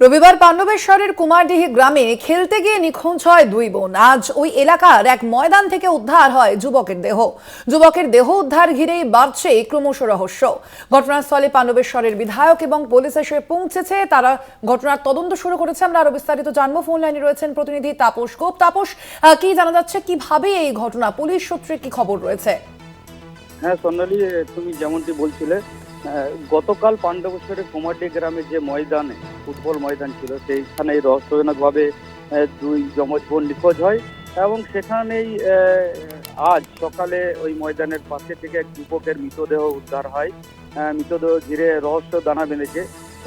রবিবার পাণ্ডবেশ্বরের কুমারডিহি গ্রামে খেলতে গিয়ে নিখোঁজ হয় দুই বোন। আজ ওই এলাকার এক ময়দান থেকে উদ্ধার হয় যুবকের দেহ উদ্ধার ঘিরেই বাড়ছে ক্রমশ রহস্য। ঘটনাস্থলে পাণ্ডবেশ্বরের বিধায়ক এবং পুলিশ এসে পৌঁছেছে। তারা ঘটনার তদন্ত শুরু করেছে। আমরা আরো বিস্তারিত জানবো। ফোন লাইনে রয়েছেন প্রতিনিধি তাপস গোপ। তাপস, কি জানা যাচ্ছে, কিভাবে এই ঘটনা, পুলিশ সূত্রে কি খবর রয়েছে? হ্যাঁ সোনালী, তুমি যেমনটি বলছিলে, গতকাল পাণ্ডবেশ্বরের কুমারডি গ্রামে যে ময়দানে ফুটবল ময়দান ছিল সেইখানে রহস্যজনকভাবে দুই যমজ বোন নিখোঁজ হয় এবং সেখানেই আজ সকালে ওই ময়দানের পাশে থেকে এক যুবকের মৃতদেহ উদ্ধার হয়। মৃতদেহ ঘিরে রহস্য দানা বেঁধেছে।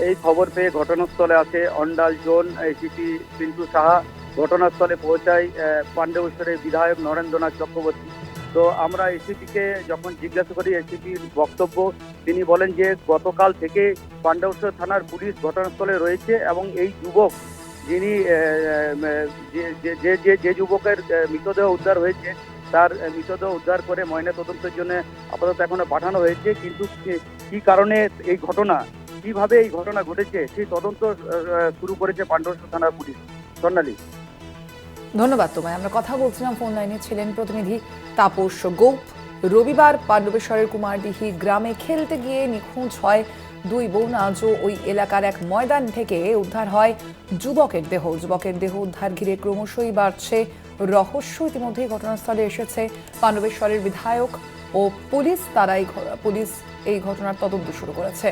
এই খবর পেয়ে ঘটনাস্থলে আসে অন্ডাল জোন এসিপি পিন্টু সাহা। ঘটনাস্থলে পৌঁছায় পাণ্ডবেশ্বরের বিধায়ক নরেন্দ্রনাথ চক্রবর্তী। তো আমরা এসিপিকে যখন জিজ্ঞাসা করি, এসিপির বক্তব্য, তিনি বলেন যে গতকাল থেকে পাণ্ডবেশ্বর থানার পুলিশ ঘটনাস্থলে রয়েছে এবং এই যুবক যিনি যে যুবকের মৃতদেহ উদ্ধার হয়েছে তার মৃতদেহ উদ্ধার করে ময়নাতদন্তের জন্য আপাতত এখনো পাঠানো হয়েছে। কিন্তু কি কারণে এই ঘটনা, কিভাবে এই ঘটনা ঘটেছে সেই তদন্ত শুরু করেছে পাণ্ডবেশ্বর থানার পুলিশ। স্বর্ণালী, ধন্যবাদ তোমায়। আমরা কথা বলছিলাম, ফোন লাইনে ছিলেন প্রতিনিধি তাপস গোপ। রবিবার পাণ্ডবেশ্বরের কুমারডিহি গ্রামে খেলতে গিয়ে নিখোঁজ হয় দুই বোন। আজও ওই এলাকার এক ময়দান থেকে উদ্ধার হয় যুবকের দেহ উদ্ধার ঘিরে ক্রমশই বাড়ছে রহস্য। ইতিমধ্যেই ঘটনাস্থলে এসেছে পাণ্ডবেশ্বরের বিধায়ক ও পুলিশ। পুলিশ এই ঘটনার তদন্ত শুরু করেছে।